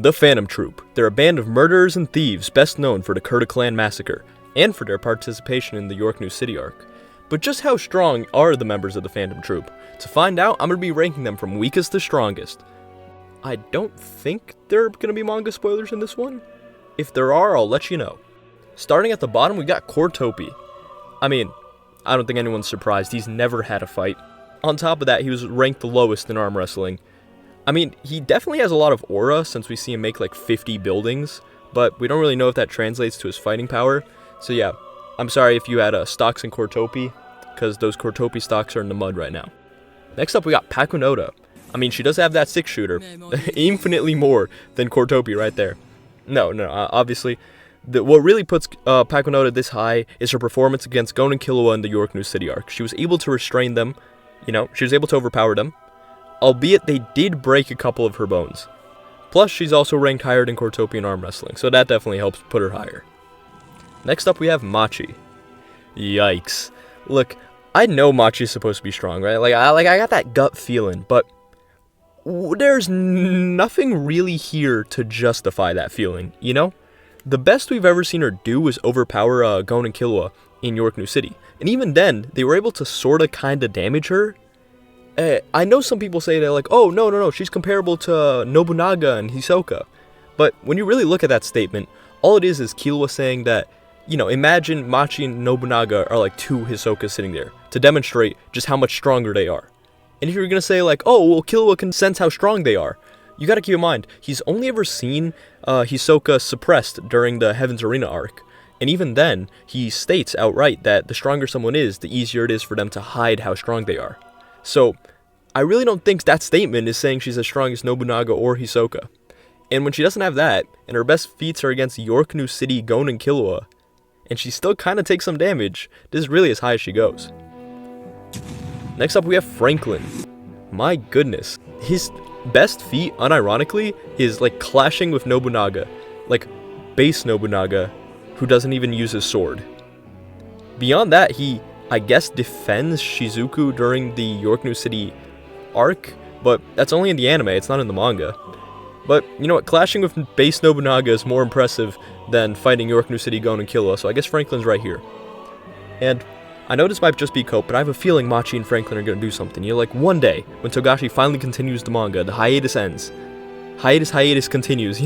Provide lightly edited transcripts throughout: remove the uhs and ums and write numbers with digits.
The Phantom Troupe. They're a band of murderers and thieves best known for the Kurta clan massacre, and for their participation in the York New City arc. But just how strong are the members of the Phantom Troupe? To find out, I'm going to be ranking them from weakest to strongest. I don't think there are going to be manga spoilers in this one. If there are, I'll let you know. Starting at the bottom, we got Chrollo. I mean, I don't think anyone's surprised. He's never had a fight. On top of that, he was ranked the lowest in arm wrestling. I mean, he definitely has a lot of aura since we see him make like 50 buildings, but we don't really know if that translates to his fighting power. So yeah, I'm sorry if you had stocks in Chrollo, because those Chrollo stocks are in the mud right now. Next up, we got Pakunoda. I mean, she does have that 6-shooter, infinitely more than Chrollo right there. No, obviously, what really puts Pakunoda this high is her performance against Gon and Killua in the York New City arc. She was able to restrain them, she was able to overpower them, albeit they did break a couple of her bones. Plus, she's also ranked higher than Chrollo in arm wrestling, so that definitely helps put her higher. Next up, we have Machi. Yikes. Look, I know Machi's supposed to be strong, right? I got that gut feeling, but there's nothing really here to justify that feeling, The best we've ever seen her do was overpower Gon and Killua in York New City. And even then, they were able to sorta kinda damage her. I know some people say they're like, oh, no, she's comparable to Nobunaga and Hisoka. But when you really look at that statement, all it is Killua saying that, imagine Machi and Nobunaga are like two Hisokas sitting there to demonstrate just how much stronger they are. And if you're gonna say like, oh, well, Killua can sense how strong they are, you gotta keep in mind, he's only ever seen Hisoka suppressed during the Heaven's Arena arc. And even then, he states outright that the stronger someone is, the easier it is for them to hide how strong they are. So, I really don't think that statement is saying she's as strong as Nobunaga or Hisoka. And when she doesn't have that, and her best feats are against York New City, Gon, and Killua, and she still kind of takes some damage, this is really as high as she goes. Next up, we have Franklin. My goodness. His best feat, unironically, is like clashing with Nobunaga. Like, base Nobunaga, who doesn't even use his sword. Beyond that, he, I guess, defends Shizuku during the York New City arc, but that's only in the anime, it's not in the manga. But, you know what, clashing with base Nobunaga is more impressive than fighting York New City, Gon, and Killua, so I guess Franklin's right here. And I know this might just be cope, but I have a feeling Machi and Franklin are going to do something. Like one day, when Togashi finally continues the manga, the hiatus ends. Hiatus continues,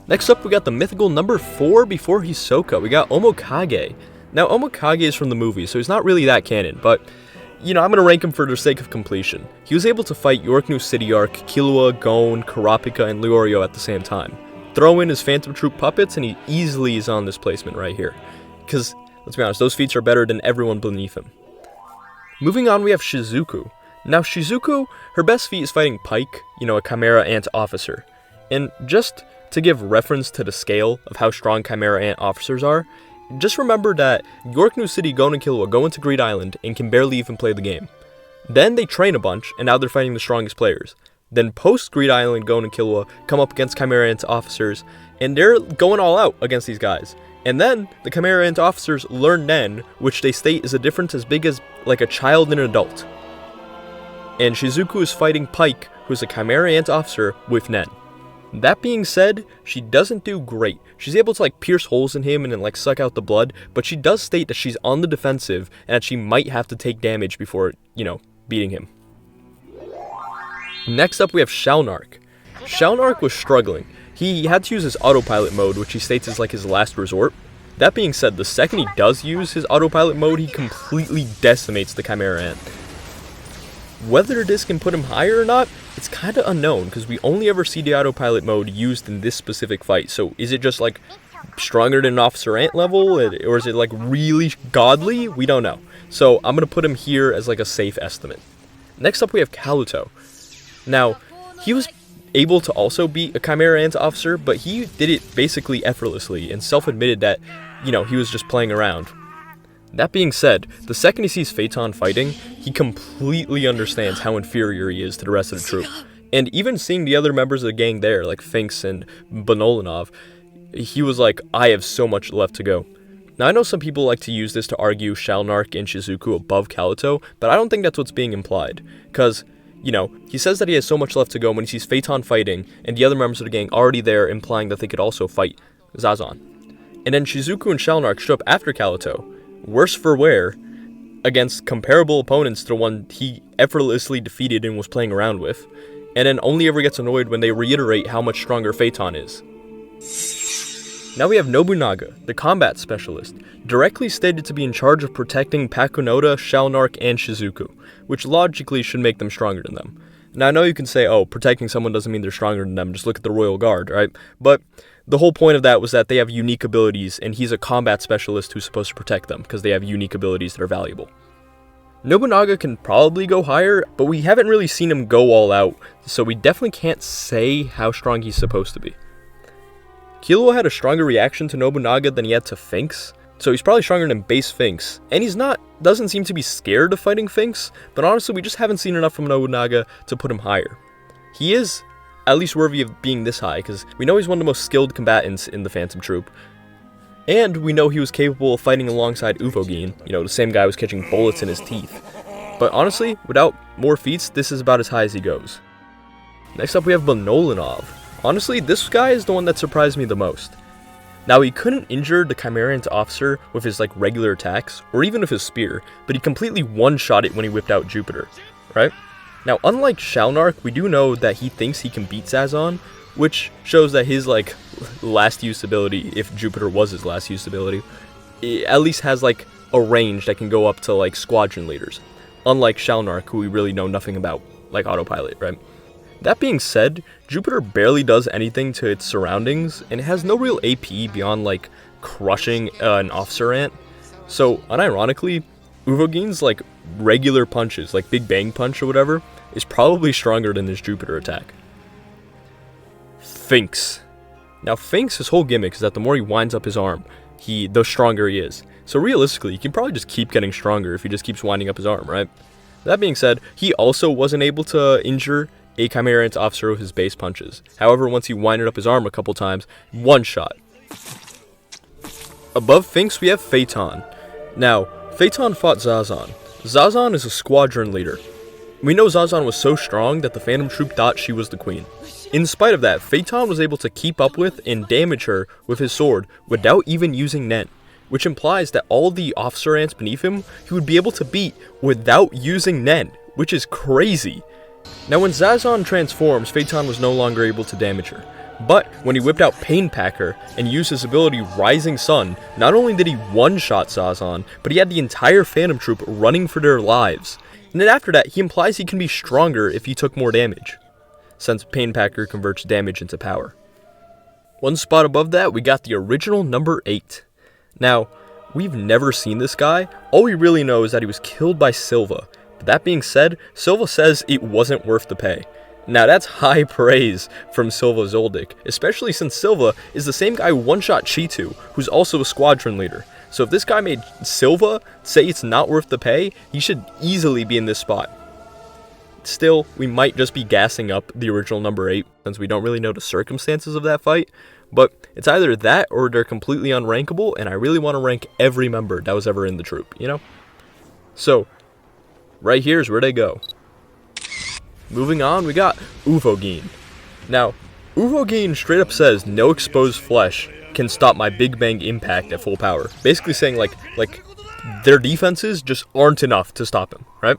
Next up, we got the mythical number 4 before Hisoka. We got Omokage. Now, Omokage is from the movie, so he's not really that canon, but, I'm going to rank him for the sake of completion. He was able to fight York New City arc, Killua, Gon, Kurapika, and Leorio at the same time. Throw in his Phantom Troupe puppets, and he easily is on this placement right here. Because, let's be honest, those feats are better than everyone beneath him. Moving on, we have Shizuku. Now, Shizuku, her best feat is fighting Pike, a Chimera Ant officer. And just to give reference to the scale of how strong Chimera Ant officers are, just remember that York New City, Gon, and Killua go into Greed Island and can barely even play the game. Then they train a bunch, and now they're fighting the strongest players. Then post Greed Island, Gon and Killua come up against Chimera Ant officers, and they're going all out against these guys. And then the Chimera Ant officers learn Nen, which they state is a difference as big as like a child and an adult. And Shizuku is fighting Pike, who's a Chimera Ant officer, with Nen. That being said, she doesn't do great. She's able to pierce holes in him and then suck out the blood, but she does state that she's on the defensive and that she might have to take damage before, beating him. Next up, we have Shalnark. Shalnark was struggling. He had to use his autopilot mode, which he states is his last resort. That being said, the second he does use his autopilot mode, he completely decimates the Chimera Ant. Whether this can put him higher or not, it's kind of unknown, because we only ever see the autopilot mode used in this specific fight. So is it just stronger than Officer Ant level, or is it really godly? We don't know. So I'm going to put him here as a safe estimate. Next up, we have Kaluto. Now, he was able to also beat a Chimera Ant officer, but he did it basically effortlessly and self-admitted that, he was just playing around. That being said, the second he sees Phaeton fighting, he completely understands how inferior he is to the rest of the troop. And even seeing the other members of the gang there, like Finks and Bonolanov, he was like, I have so much left to go. Now, I know some people like to use this to argue Shalnark and Shizuku above Kaluto, but I don't think that's what's being implied. Because You know, he says that he has so much left to go when he sees Phaeton fighting, and the other members of the gang already there, implying that they could also fight Zazan. And then Shizuku and Shalnark show up after Kalito, worse for wear, against comparable opponents to the one he effortlessly defeated and was playing around with, and then only ever gets annoyed when they reiterate how much stronger Phaeton is. Now we have Nobunaga, the combat specialist, directly stated to be in charge of protecting Pakunoda, Shalnark, and Shizuku, which logically should make them stronger than them. Now I know you can say, oh, protecting someone doesn't mean they're stronger than them, just look at the Royal Guard, right? But the whole point of that was that they have unique abilities, and he's a combat specialist who's supposed to protect them, because they have unique abilities that are valuable. Nobunaga can probably go higher, but we haven't really seen him go all out, so we definitely can't say how strong he's supposed to be. Killua had a stronger reaction to Nobunaga than he had to Finks, so he's probably stronger than base Finks, and he's doesn't seem to be scared of fighting Finks, but honestly we just haven't seen enough from Nobunaga to put him higher. He is at least worthy of being this high, because we know he's one of the most skilled combatants in the Phantom Troupe, and we know he was capable of fighting alongside Ufogin, you know, the same guy who was catching bullets in his teeth. But honestly, without more feats, this is about as high as he goes. Next up we have Bonolinov. Honestly, this guy is the one that surprised me the most. Now, he couldn't injure the Chimeran's officer with his regular attacks, or even with his spear, but he completely one-shot it when he whipped out Jupiter, right? Now, unlike Shalnark, we do know that he thinks he can beat Zazan, which shows that his, last use ability, if Jupiter was his last use ability, at least has, a range that can go up to, squadron leaders. Unlike Shalnark, who we really know nothing about, like autopilot, right? That being said, Jupiter barely does anything to its surroundings, and it has no real AP beyond, crushing an officer ant. So, unironically, Uvogin's, regular punches, like Big Bang Punch or whatever, is probably stronger than this Jupiter attack. Finks. Now, Finks, his whole gimmick is that the more he winds up his arm, the stronger he is. So realistically, he can probably just keep getting stronger if he just keeps winding up his arm, right? That being said, he also wasn't able to injure a Chimeran's officer with his base punches. However, once he winded up his arm a couple times, one shot. Above Finks, we have Phaeton. Now, Phaeton fought Zazan. Zazan is a squadron leader. We know Zazan was so strong that the Phantom Troupe thought she was the queen. In spite of that, Phaeton was able to keep up with and damage her with his sword without even using Nen, which implies that all the officer ants beneath him he would be able to beat without using Nen, which is crazy. Now, when Zazan transforms, Phaeton was no longer able to damage her. But when he whipped out Painpacker and used his ability Rising Sun, not only did he one-shot Zazan, but he had the entire Phantom Troupe running for their lives. And then after that, he implies he can be stronger if he took more damage, since Painpacker converts damage into power. One spot above that, we got the original number 8. Now, we've never seen this guy. All we really know is that he was killed by Silva. But that being said, Silva says it wasn't worth the pay. Now that's high praise from Silva Zoldyck, especially since Silva is the same guy who one-shot Cheetu, who's also a squadron leader. So if this guy made Silva say it's not worth the pay, he should easily be in this spot. Still, we might just be gassing up the original number 8, since we don't really know the circumstances of that fight, but it's either that or they're completely unrankable, and I really want to rank every member that was ever in the troupe, you know? So, right here is where they go. Moving on, we got Ufogin. Now, Ufogin straight up says no exposed flesh can stop my Big Bang impact at full power. Basically saying like their defenses just aren't enough to stop him, right?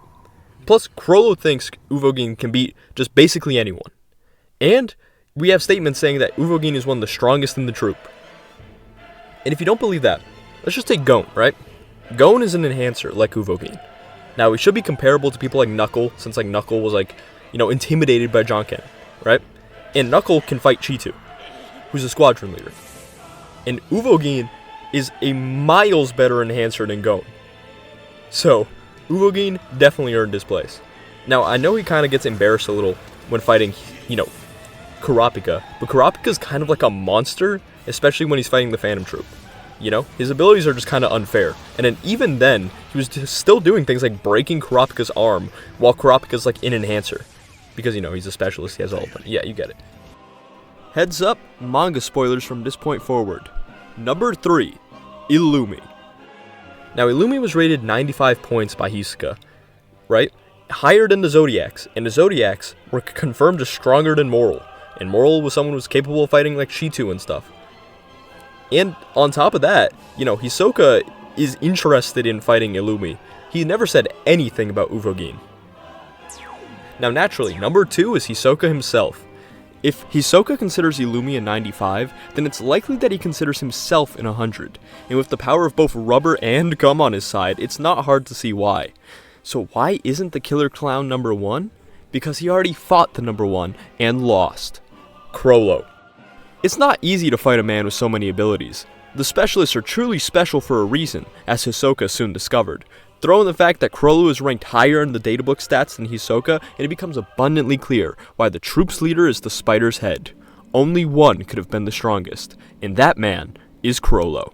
Plus, Chrollo thinks Ufogin can beat just basically anyone. And we have statements saying that Ufogin is one of the strongest in the troupe. And if you don't believe that, let's just take Gon, right? Gon is an enhancer like Ufogin. Now, he should be comparable to people like Knuckle, since Knuckle was intimidated by Jonken, right? And Knuckle can fight Cheetu, who's a squadron leader. And Ufogin is a miles better enhancer than Gon. So, Ufogin definitely earned his place. Now, I know he kind of gets embarrassed a little when fighting, Kurapika, but Kurapika's kind of like a monster, especially when he's fighting the Phantom Troupe. You know, his abilities are just kind of unfair. And then even then, he was still doing things like breaking Kurapika's arm while Kurapika's an enhancer. Because, he's a specialist, he has all of them. Yeah, you get it. Heads up, manga spoilers from this point forward. Number 3, Illumi. Now, Illumi was rated 95 points by Hisoka, right? higher than the Zodiacs, and the Zodiacs were confirmed as stronger than Moral, and Moral was someone who was capable of fighting like Shitu and stuff. And on top of that, Hisoka is interested in fighting Illumi. He never said anything about Uvogin. Now naturally, number 2 is Hisoka himself. If Hisoka considers Illumi a 95, then it's likely that he considers himself an 100. And with the power of both rubber and gum on his side, it's not hard to see why. So why isn't the Killer Clown number 1? Because he already fought the number 1 and lost. Chrollo. It's not easy to fight a man with so many abilities. The specialists are truly special for a reason, as Hisoka soon discovered. Throw in the fact that Chrollo is ranked higher in the databook stats than Hisoka, and it becomes abundantly clear why the troops leader is the Spider's Head. Only one could have been the strongest, and that man is Chrollo.